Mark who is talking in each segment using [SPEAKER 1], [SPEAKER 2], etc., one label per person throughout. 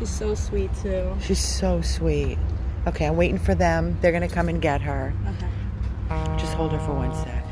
[SPEAKER 1] She's so sweet too.
[SPEAKER 2] She's so sweet. Okay, I'm waiting for them. They're gonna come and get her.
[SPEAKER 1] Okay.
[SPEAKER 2] Just hold her for 1 sec.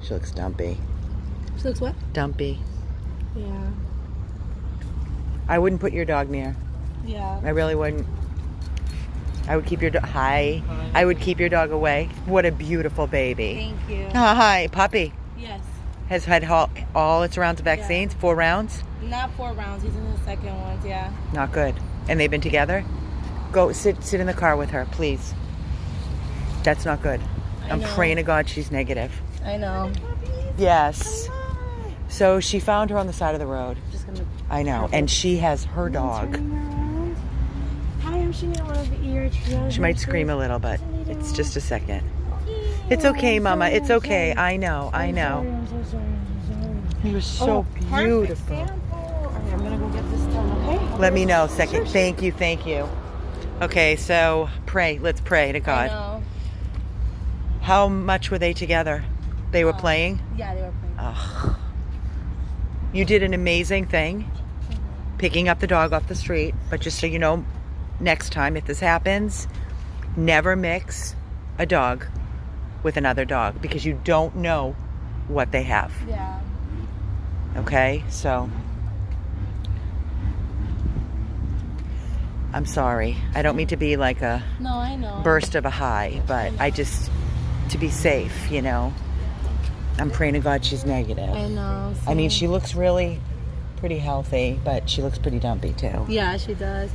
[SPEAKER 2] She looks dumpy.
[SPEAKER 1] She looks what?
[SPEAKER 2] Dumpy.
[SPEAKER 1] Yeah.
[SPEAKER 2] I wouldn't put your dog near.
[SPEAKER 1] Yeah.
[SPEAKER 2] I really wouldn't. I would keep your dog. Hi. I would keep your dog away. What a beautiful baby.
[SPEAKER 1] Thank you.
[SPEAKER 2] Hi, puppy.
[SPEAKER 1] Yes.
[SPEAKER 2] Has had all its rounds of vaccines. 4 rounds.
[SPEAKER 1] Not 4 rounds. He's in the second ones. Yeah.
[SPEAKER 2] Not good. And they've been together. Go sit in the car with her, please. That's not good. I'm praying to God she's negative.
[SPEAKER 1] I know.
[SPEAKER 2] Yes. So she found her on the side of the road.
[SPEAKER 1] Just gonna.
[SPEAKER 2] I know, and she has her dog.
[SPEAKER 1] Hi, I'm Chanel of the ear.
[SPEAKER 2] She might scream a little, but it's just a second. It's okay, Mama. It's okay. I know. I know.
[SPEAKER 1] I'm so sorry.
[SPEAKER 2] You were so beautiful.
[SPEAKER 1] I'm gonna go get this done. Okay.
[SPEAKER 2] Let me know. Second. Thank you. Thank you. Okay, so pray. Let's pray to God.
[SPEAKER 1] I know.
[SPEAKER 2] How much were they together? They were playing?
[SPEAKER 1] Yeah, they were playing.
[SPEAKER 2] Ugh. You did an amazing thing, picking up the dog off the street. But just so you know, next time if this happens, never mix a dog with another dog because you don't know what they have.
[SPEAKER 1] Yeah.
[SPEAKER 2] Okay, so I'm sorry. I don't mean to be like a
[SPEAKER 1] No, I know.
[SPEAKER 2] burst of a high, but I just, to be safe, you know. I'm praying to God she's negative.
[SPEAKER 1] I know.
[SPEAKER 2] I mean, she looks really pretty healthy, but she looks pretty dumpy too.
[SPEAKER 1] Yeah, she does.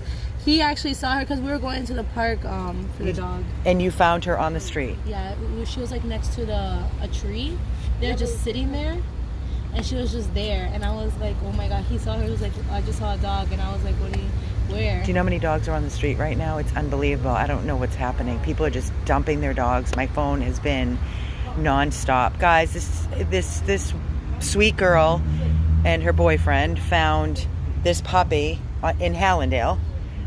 [SPEAKER 1] He actually saw her because we were going to the park for the dog.
[SPEAKER 2] And you found her on the street?
[SPEAKER 1] Yeah, she was like next to a tree. They're just sitting there, and she was just there. And I was like, oh my God, he saw her. He was like, I just saw a dog, and I was like, where?
[SPEAKER 2] Do you know how many dogs are on the street right now? It's unbelievable. I don't know what's happening. People are just dumping their dogs. My phone has been nonstop. Guys, this sweet girl and her boyfriend found this puppy in Hallandale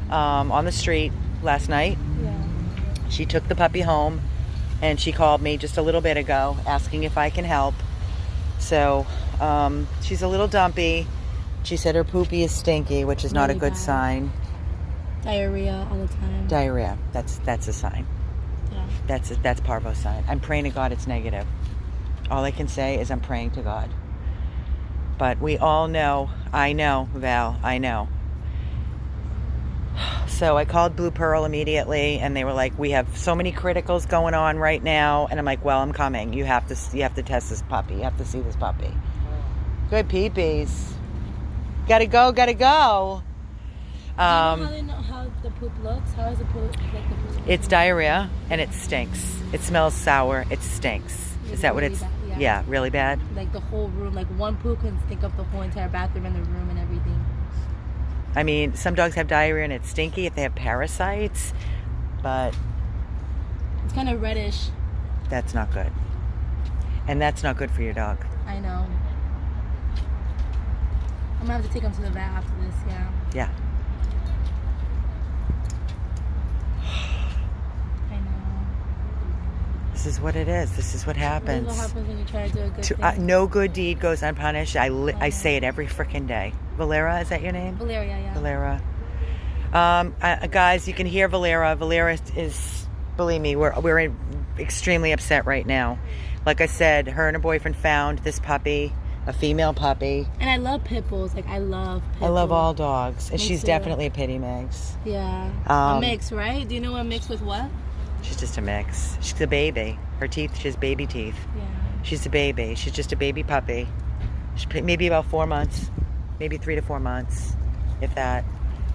[SPEAKER 2] on the street last night.
[SPEAKER 1] Yeah.
[SPEAKER 2] She took the puppy home and she called me just a little bit ago asking if I can help. So she's a little dumpy. She said her poopy is stinky, which is not a good sign.
[SPEAKER 1] Diarrhea all the time.
[SPEAKER 2] Diarrhea. That's a sign.
[SPEAKER 1] Yeah.
[SPEAKER 2] That's parvo's sign. I'm praying to God it's negative. All I can say is I'm praying to God. But we all know, I know, Val, I know. So I called Blue Pearl immediately, and they were like, "We have so many criticals going on right now." And I'm like, "Well, I'm coming. You have to test this puppy. You have to see this puppy." Good peepees. Gotta go.
[SPEAKER 1] Do you know how they know how the poop looks? How is the poop like the poop?
[SPEAKER 2] It's diarrhea and it stinks. It smells sour. It stinks.
[SPEAKER 1] It's
[SPEAKER 2] Is that what
[SPEAKER 1] really
[SPEAKER 2] it's?
[SPEAKER 1] bad,
[SPEAKER 2] Yeah, really bad.
[SPEAKER 1] Like the whole room, like one poop can stink up the whole entire bathroom and the room and everything.
[SPEAKER 2] I mean, some dogs have diarrhea and it's stinky if they have parasites, but
[SPEAKER 1] It's kind of reddish.
[SPEAKER 2] that's not good. And that's not good for your dog.
[SPEAKER 1] I know. I'm gonna have to take him to the vet after this. Yeah.
[SPEAKER 2] Yeah.
[SPEAKER 1] I know.
[SPEAKER 2] This is what it is. This is what happens.
[SPEAKER 1] This is what happens when you try to do a good thing.
[SPEAKER 2] No good deed goes unpunished. I say it every freaking day. Valera, is that your name?
[SPEAKER 1] Valeria, yeah.
[SPEAKER 2] Valera. Guys, you can hear Valera. Valera is, believe me, we're extremely upset right now. Like I said, her and her boyfriend found this puppy, a female puppy.
[SPEAKER 1] And I love pit bulls. Like, I love pit bulls.
[SPEAKER 2] I love all dogs. And
[SPEAKER 1] Me
[SPEAKER 2] she's
[SPEAKER 1] too.
[SPEAKER 2] definitely a pity mix.
[SPEAKER 1] Yeah. A mix, right? Do you know a mix with what?
[SPEAKER 2] She's just a mix. She's a baby. Her teeth, she has baby teeth.
[SPEAKER 1] Yeah.
[SPEAKER 2] She's a baby. She's just a baby puppy. She's maybe about 4 months. Maybe 3 to 4 months, if that.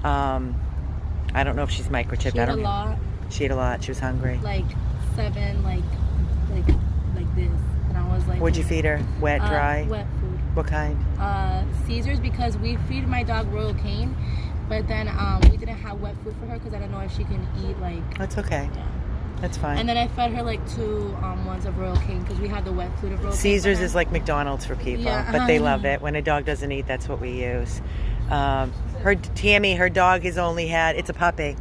[SPEAKER 2] I don't know if she's microchipped.
[SPEAKER 1] She ate a lot.
[SPEAKER 2] She ate a lot. She was hungry.
[SPEAKER 1] Like 7, like this. And I was like...
[SPEAKER 2] What'd you feed her? Wet, dry?
[SPEAKER 1] Wet food.
[SPEAKER 2] What kind?
[SPEAKER 1] Caesars, because we feed my dog Royal Cane, but then we didn't have wet food for her because I don't know if she can eat like...
[SPEAKER 2] That's okay.
[SPEAKER 1] Yeah.
[SPEAKER 2] That's fine.
[SPEAKER 1] And then I fed her like 2 ones of Royal Cane because we had the wet food of Royal Cane.
[SPEAKER 2] Caesars is like McDonald's for people,
[SPEAKER 1] Yeah.
[SPEAKER 2] but they love it. When a dog doesn't eat, that's what we use. Tammy, her dog has only had, it's a puppy.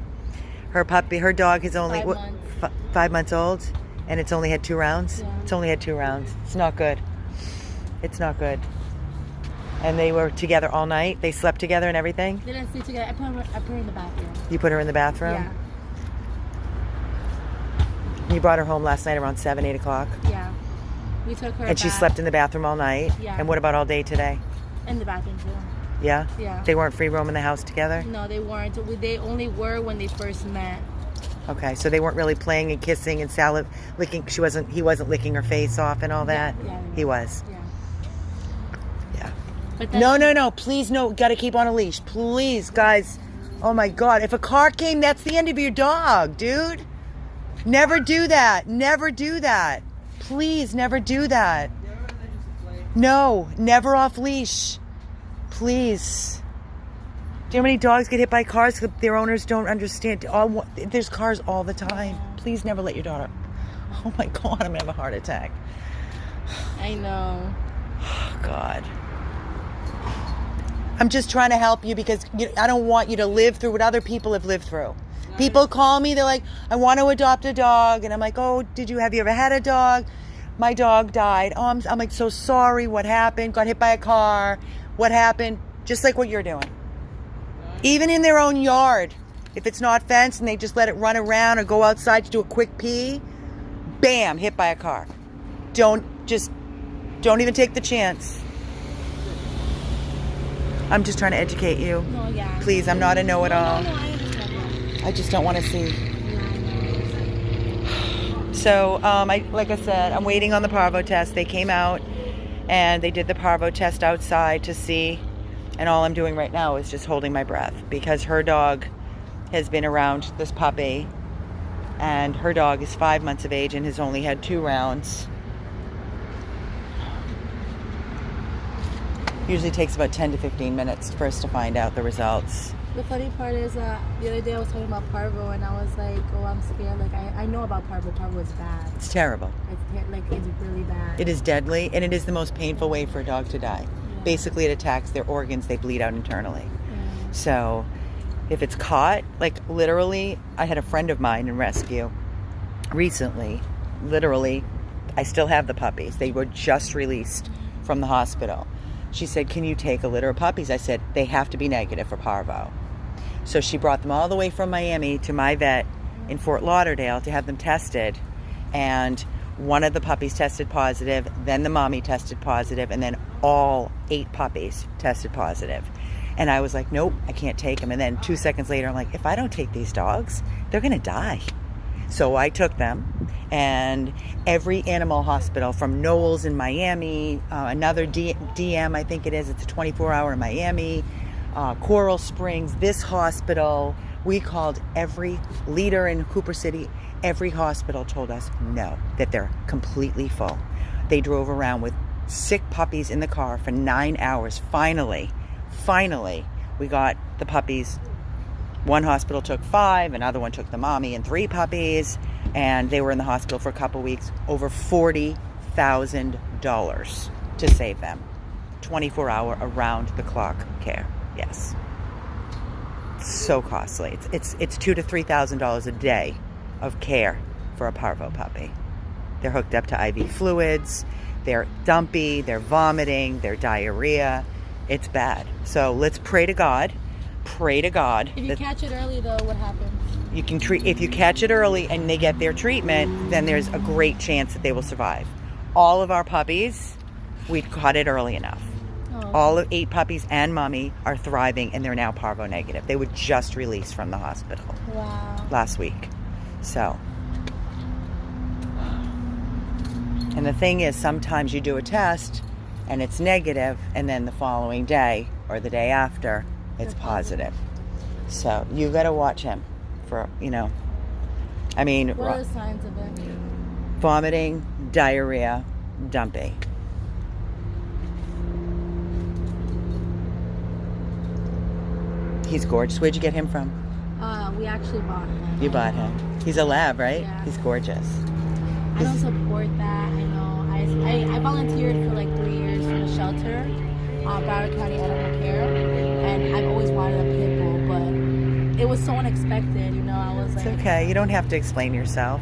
[SPEAKER 2] Her dog has only
[SPEAKER 1] 5 months.
[SPEAKER 2] 5 months old, and it's only had 2 rounds.
[SPEAKER 1] Yeah.
[SPEAKER 2] It's only had 2 rounds. It's not good. It's not good. And they were together all night? They slept together and everything?
[SPEAKER 1] They didn't sleep together. I put her in the bathroom.
[SPEAKER 2] You put her in the bathroom?
[SPEAKER 1] Yeah.
[SPEAKER 2] You brought her home last night around 7, 8 o'clock?
[SPEAKER 1] Yeah. We took her
[SPEAKER 2] And she
[SPEAKER 1] back
[SPEAKER 2] slept in the bathroom all night?
[SPEAKER 1] Yeah.
[SPEAKER 2] And what about all day today?
[SPEAKER 1] in the bathroom too.
[SPEAKER 2] Yeah?
[SPEAKER 1] Yeah.
[SPEAKER 2] They weren't free roaming the house together?
[SPEAKER 1] No, they weren't. They only were when they first met.
[SPEAKER 2] Okay, so they weren't really playing and kissing and salad licking. He wasn't licking her face off and all that?
[SPEAKER 1] Yeah.
[SPEAKER 2] He was?
[SPEAKER 1] Yeah.
[SPEAKER 2] Yeah.
[SPEAKER 1] But then
[SPEAKER 2] No. Please, no. Got to keep on a leash. Please, guys. Oh, my God. If a car came, that's the end of your dog, dude. Never do that. Never do that. Please, never do that. No, never off leash. Please. Do you know how many dogs get hit by cars because their owners don't understand? There's cars all the time. Please never let your daughter. Oh, my God. I'm going to have a heart attack.
[SPEAKER 1] I know.
[SPEAKER 2] Oh, God. I'm just trying to help you because I don't want you to live through what other people have lived through. People call me, they're like, I want to adopt a dog. And I'm like, oh, have you ever had a dog? My dog died. Oh, I'm like, so sorry. What happened? Got hit by a car. What happened? Just like what you're doing. Even in their own yard. If it's not fenced and they just let it run around or go outside to do a quick pee, bam, hit by a car. Don't even take the chance. I'm just trying to educate you.
[SPEAKER 1] No, yeah.
[SPEAKER 2] Please, I'm not a know-it-all.
[SPEAKER 1] No, I understand.
[SPEAKER 2] I just don't want to see.
[SPEAKER 1] Yeah, I know.
[SPEAKER 2] So, like I said, I'm waiting on the parvo test. They came out and they did the parvo test outside to see. And all I'm doing right now is just holding my breath because her dog has been around this puppy. And her dog is 5 months of age and has only had 2 rounds. Usually takes about 10 to 15 minutes for us to find out the results.
[SPEAKER 1] The funny part is the other day I was talking about parvo and I was like, oh, I'm scared. Like, I know about parvo. Parvo is bad.
[SPEAKER 2] It's terrible.
[SPEAKER 1] It's really bad.
[SPEAKER 2] It is deadly, and it is the most painful way for a dog to die.
[SPEAKER 1] Yeah.
[SPEAKER 2] Basically, it attacks their organs. They bleed out internally.
[SPEAKER 1] Yeah.
[SPEAKER 2] So if it's caught, like literally, I had a friend of mine in rescue recently. Literally, I still have the puppies. They were just released from the hospital. She said, can you take a litter of puppies? I said, they have to be negative for parvo. So she brought them all the way from Miami to my vet in Fort Lauderdale to have them tested. And one of the puppies tested positive, then the mommy tested positive, and then all 8 puppies tested positive. And I was like, nope, I can't take them. And then 2 seconds later, I'm like, if I don't take these dogs, they're going to die. So I took them, and every animal hospital from Knowles in Miami, another DM, I think it is, it's a 24-hour in Miami, Coral Springs, this hospital, we called every leader in Cooper City. Every hospital told us no, that they're completely full. They drove around with sick puppies in the car for 9 hours. Finally, we got the puppies. One hospital took 5, another one took the mommy and 3 puppies, and they were in the hospital for a couple weeks. Over $40,000 to save them. 24-hour around-the-clock care. Yes. So costly. It's $2,000 to $3,000 a day of care for a parvo puppy. They're hooked up to IV fluids. They're dumpy. They're vomiting. They're diarrhea. It's bad. So let's pray to God. Pray to God.
[SPEAKER 1] If you catch it early, though, what happens?
[SPEAKER 2] You can treat. If you catch it early and they get their treatment, then there's a great chance that they will survive. All of our puppies, we caught it early enough.
[SPEAKER 1] Oh, okay.
[SPEAKER 2] All of 8 puppies and mommy are thriving, and they're now parvo negative. They were just released from the hospital last week. So, and the thing is, sometimes you do a test and it's negative, and then the following day or the day after, it's positive. So you got to watch him for, I mean,
[SPEAKER 1] what are the signs of it?
[SPEAKER 2] vomiting, diarrhea, dumpy. He's gorgeous. Where'd you get him from?
[SPEAKER 1] We actually bought him.
[SPEAKER 2] You bought him. He's a lab, right?
[SPEAKER 1] Yeah.
[SPEAKER 2] He's gorgeous.
[SPEAKER 1] I don't support that. I know. I volunteered for like 3 years for a shelter, Broward County Animal Care, and I've always wanted a pit bull, but it was so unexpected. I was like,
[SPEAKER 2] It's okay. You don't have to explain yourself.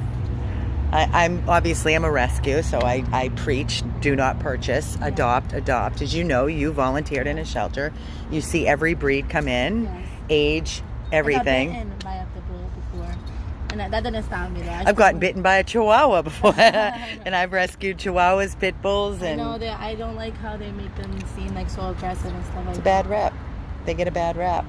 [SPEAKER 2] I'm obviously I'm a rescue, so I preach, do not purchase, adopt. As you know, you volunteered in a shelter. You see every breed come in,
[SPEAKER 1] Yes.
[SPEAKER 2] age, everything.
[SPEAKER 1] I got bitten by a pit bull before, and that didn't stop me though.
[SPEAKER 2] I've gotten bitten by a chihuahua before, and I've rescued chihuahuas, pit bulls, and
[SPEAKER 1] I know that I don't like how they make them seem like so aggressive and stuff like that.
[SPEAKER 2] it's a bad rep. They get a bad rap.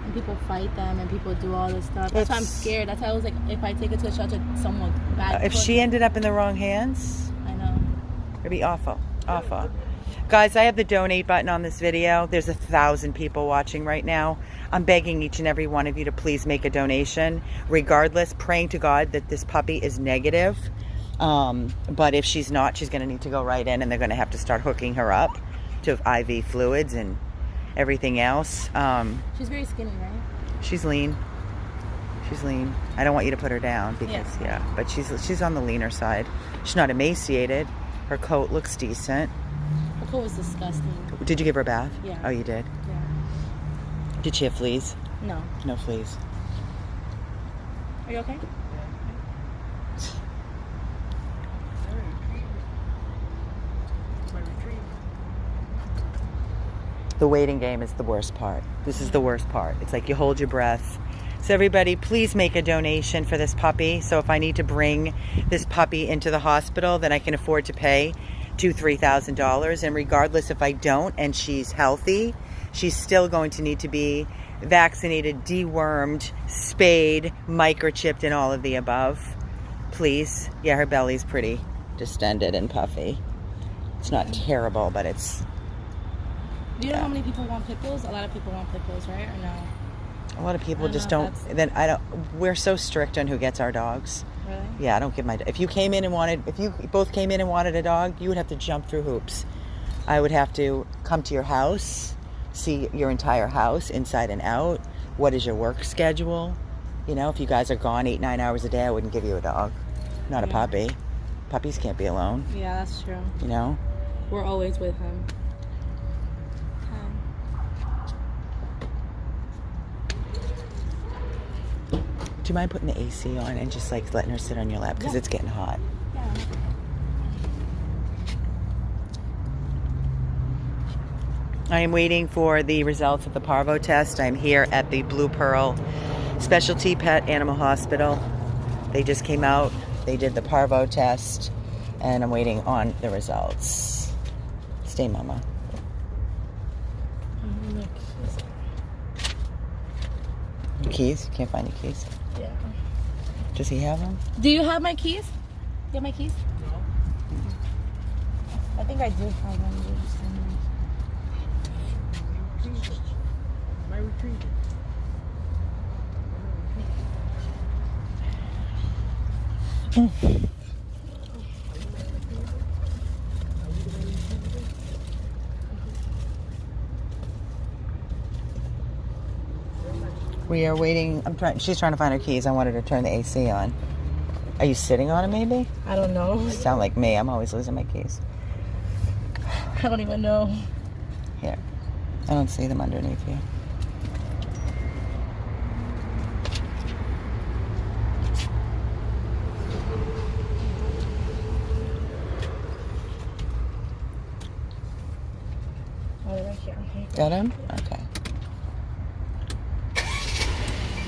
[SPEAKER 1] And people fight them, and people do all this stuff. That's why I'm scared. That's why I was like, if I take it to a shelter, someone bad.
[SPEAKER 2] If she ended up in the wrong hands,
[SPEAKER 1] I know.
[SPEAKER 2] it'd be awful. Guys, I have the donate button on this video. There's 1,000 people watching right now. I'm begging each and every one of you to please make a donation. Regardless, praying to God that this puppy is negative. But if she's not, she's going to need to go right in, and they're going to have to start hooking her up to IV fluids and everything else.
[SPEAKER 1] She's very skinny, right?
[SPEAKER 2] She's lean. I don't want you to put her down because but she's on the leaner side. She's not emaciated. Her coat looks decent.
[SPEAKER 1] Her coat was disgusting.
[SPEAKER 2] Did you give her a bath?
[SPEAKER 1] Yeah.
[SPEAKER 2] Oh, you did?
[SPEAKER 1] Yeah.
[SPEAKER 2] Did she have fleas?
[SPEAKER 1] No.
[SPEAKER 2] No fleas.
[SPEAKER 1] Are you okay?
[SPEAKER 2] The waiting game is the worst part. This is the worst part. It's like you hold your breath. So everybody, please make a donation for this puppy. So if I need to bring this puppy into the hospital, then I can afford to pay $2,000-$3,000. And regardless if I don't and she's healthy, she's still going to need to be vaccinated, dewormed, spayed, microchipped, and all of the above. Please. Yeah, her belly's pretty distended and puffy. It's not terrible, but it's...
[SPEAKER 1] Do you know how many people want pit bulls? A lot of people want pit bulls, right? Or no?
[SPEAKER 2] A lot of people just don't. Then I don't. We're so strict on who gets our dogs.
[SPEAKER 1] Really?
[SPEAKER 2] Yeah, I don't give my. If you both came in and wanted a dog, you would have to jump through hoops. I would have to come to your house, see your entire house inside and out. What is your work schedule? You know, if you guys are gone 8-9 hours a day, I wouldn't give you a dog. Not a puppy. Puppies can't be alone.
[SPEAKER 1] Yeah, that's true.
[SPEAKER 2] You know.
[SPEAKER 1] We're always with him.
[SPEAKER 2] Do you mind putting the AC on and just like letting her sit on your lap because it's getting hot?
[SPEAKER 1] Yeah.
[SPEAKER 2] I am waiting for the results of the parvo test. I'm here at the Blue Pearl Specialty Pet Animal Hospital. They just came out. They did the parvo test, and I'm waiting on the results. Stay, Mama. Your keys? You can't find your keys?
[SPEAKER 1] Yeah.
[SPEAKER 2] Does he have them?
[SPEAKER 1] Do you have my keys? You have my keys? No. I think I do have them.
[SPEAKER 3] My retriever.
[SPEAKER 2] We are waiting. She's trying to find her keys. I wanted to turn the AC on. Are you sitting on it, maybe?
[SPEAKER 1] I don't know.
[SPEAKER 2] You sound like me. I'm always losing my keys.
[SPEAKER 1] I don't even know.
[SPEAKER 2] Here. I don't see them underneath you.
[SPEAKER 1] Oh, they're right here. Okay.
[SPEAKER 2] Got them? Okay.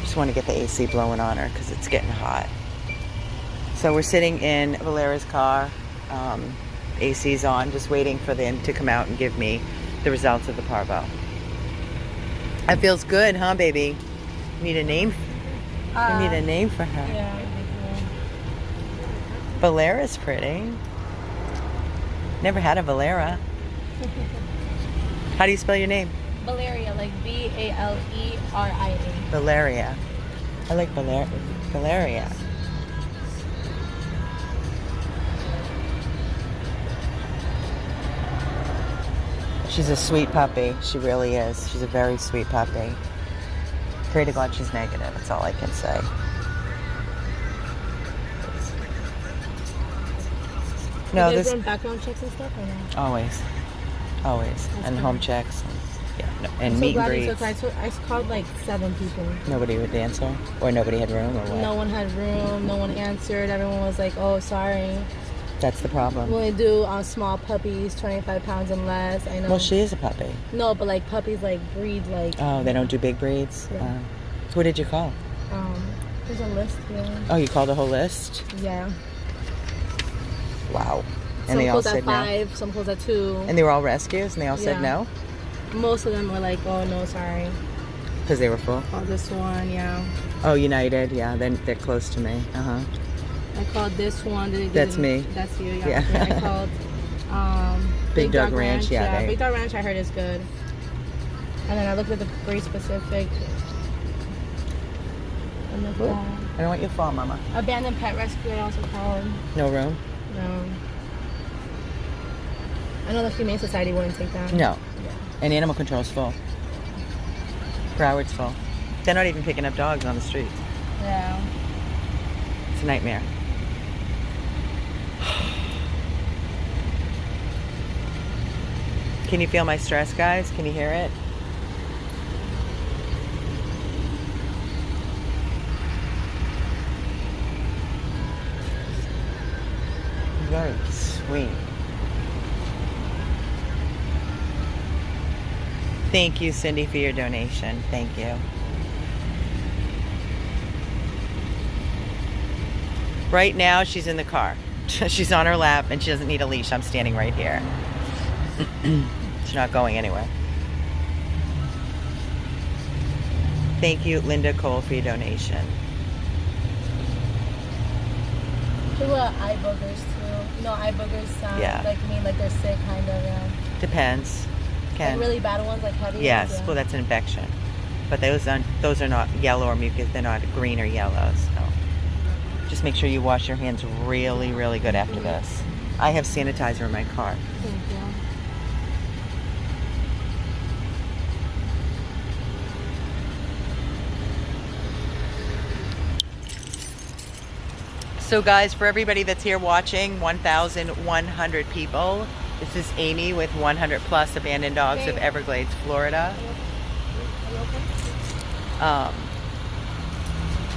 [SPEAKER 2] Just want to get the AC blowing on her because it's getting hot. So we're sitting in Valera's car. AC's on, just waiting for them to come out and give me the results of the parvo. That feels good, huh, baby? Need a name? You need a name for her.
[SPEAKER 1] Yeah.
[SPEAKER 2] Valera's pretty. Never had a Valera. How do you spell your name?
[SPEAKER 1] Valeria, like Valeria.
[SPEAKER 2] Valeria. I like Valeria. She's a sweet puppy. She really is. She's a very sweet puppy. Pray to God she's negative. That's all I can say. No,
[SPEAKER 1] this run background checks and stuff or no?
[SPEAKER 2] Always. And home checks. Yeah, and
[SPEAKER 1] I'm so
[SPEAKER 2] meet and
[SPEAKER 1] glad you
[SPEAKER 2] greets.
[SPEAKER 1] took. I called like 7 people.
[SPEAKER 2] Nobody would answer, or nobody had room, or what?
[SPEAKER 1] No one had room. No one answered. Everyone was like, "Oh, sorry."
[SPEAKER 2] That's the problem.
[SPEAKER 1] We only do small puppies, 25 pounds and less. I know.
[SPEAKER 2] Well, she is a puppy.
[SPEAKER 1] No, but like puppies like breed like.
[SPEAKER 2] Oh, they don't do big breeds?
[SPEAKER 1] Yeah.
[SPEAKER 2] Who did you call?
[SPEAKER 1] There's a list here.
[SPEAKER 2] Oh, you called a whole list?
[SPEAKER 1] Yeah.
[SPEAKER 2] Wow. And
[SPEAKER 1] Some
[SPEAKER 2] they all
[SPEAKER 1] close at
[SPEAKER 2] said
[SPEAKER 1] 5,
[SPEAKER 2] no?
[SPEAKER 1] some close at 2.
[SPEAKER 2] And they were all rescues, and they all said no?
[SPEAKER 1] Most of them were like, "Oh no, sorry."
[SPEAKER 2] Because they were full?
[SPEAKER 1] Called this one, yeah.
[SPEAKER 2] Oh, United, yeah, then they're close to me. Uh-huh.
[SPEAKER 1] I called this one.
[SPEAKER 2] That's me.
[SPEAKER 1] That's you.
[SPEAKER 2] Yeah.
[SPEAKER 1] I called
[SPEAKER 2] Big Dog Ranch, yeah.
[SPEAKER 1] Big Dog Ranch I heard is good. And then I looked at the breed specific. And looked at
[SPEAKER 2] I don't want you to fall, Mama.
[SPEAKER 1] Abandoned Pet Rescue I also called.
[SPEAKER 2] No room?
[SPEAKER 1] No. I know the Humane Society wouldn't take that.
[SPEAKER 2] No. And Animal Control's full. Broward's full. They're not even picking up dogs on the streets.
[SPEAKER 1] Yeah.
[SPEAKER 2] It's a nightmare. Can you feel my stress, guys? Can you hear it? Very sweet. Thank you, Cindy, for your donation. Thank you. Right now, she's in the car. She's on her lap, and she doesn't need a leash. I'm standing right here. She's not going anywhere. Thank you, Linda Cole, for your donation.
[SPEAKER 1] People have eye boogers too. You know, eye boogers sound like they're sick, kind of. Yeah.
[SPEAKER 2] Depends.
[SPEAKER 1] Like really bad ones, like heavy.
[SPEAKER 2] Yes,
[SPEAKER 1] ones, yeah.
[SPEAKER 2] well, that's an infection. But those are not yellow or mucus. They're not green or yellow. So just make sure you wash your hands really, really good after this. I have sanitizer in my car.
[SPEAKER 1] Thank you.
[SPEAKER 2] So guys, for everybody that's here watching, 1,100 people, this is Amy with 100 Plus Abandoned Dogs of Everglades, Florida.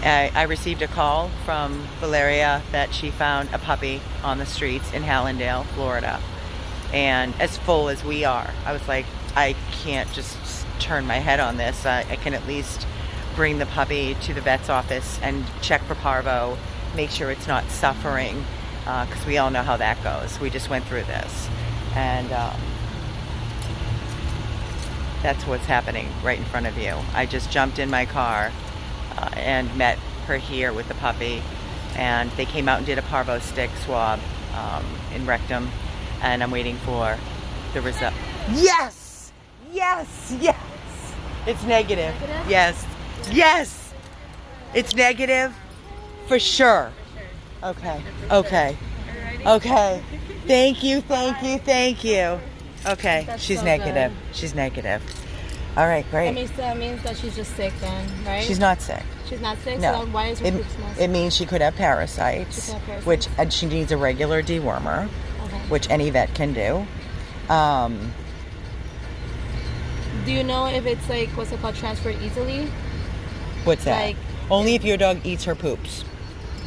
[SPEAKER 2] I received a call from Valeria that she found a puppy on the streets in Hallandale, Florida. And as full as we are, I was like, I can't just turn my head on this. I can at least bring the puppy to the vet's office and check for parvo, make sure it's not suffering, because we all know how that goes. We just went through this. And that's what's happening right in front of you. I just jumped in my car and met her here with the puppy, and they came out and did a parvo stick swab in rectum, and I'm waiting for the result. Yes! Yes! Yes! It's negative. Yes. Yes! It's negative for sure. Okay. Okay. Okay. Thank you, thank you, thank you. Okay, she's
[SPEAKER 1] so
[SPEAKER 2] negative.
[SPEAKER 1] good.
[SPEAKER 2] She's negative. All right, great.
[SPEAKER 1] That means that she's just sick then, right?
[SPEAKER 2] She's not sick.
[SPEAKER 1] She's not sick?
[SPEAKER 2] No.
[SPEAKER 1] So why is her poop smell?
[SPEAKER 2] It means she could have parasites, and she needs a regular dewormer, which any vet can do.
[SPEAKER 1] Do you know if it's like, what's it called, transferred easily?
[SPEAKER 2] What's that?
[SPEAKER 1] Like,
[SPEAKER 2] only if your dog eats her poops.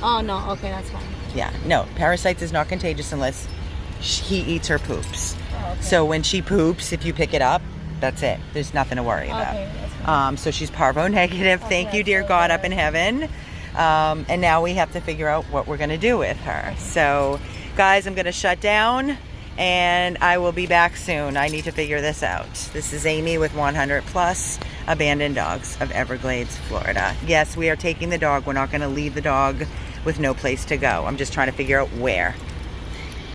[SPEAKER 1] Oh, no. Okay, that's fine.
[SPEAKER 2] Yeah, no. Parasites is not contagious unless he eats her poops.
[SPEAKER 1] Oh, okay.
[SPEAKER 2] So when she poops, if you pick it up, that's it. There's nothing to worry about.
[SPEAKER 1] Okay, that's fine.
[SPEAKER 2] So she's parvo negative.
[SPEAKER 1] Okay,
[SPEAKER 2] Thank you, dear
[SPEAKER 1] so
[SPEAKER 2] God
[SPEAKER 1] good.
[SPEAKER 2] up in heaven. And now we have to figure out what we're going to do with her. So, guys, I'm going to shut down, and I will be back soon. I need to figure this out. This is Amy with 100 Plus Abandoned Dogs of Everglades, Florida. Yes, we are taking the dog. We're not going to leave the dog with no place to go. I'm just trying to figure out where.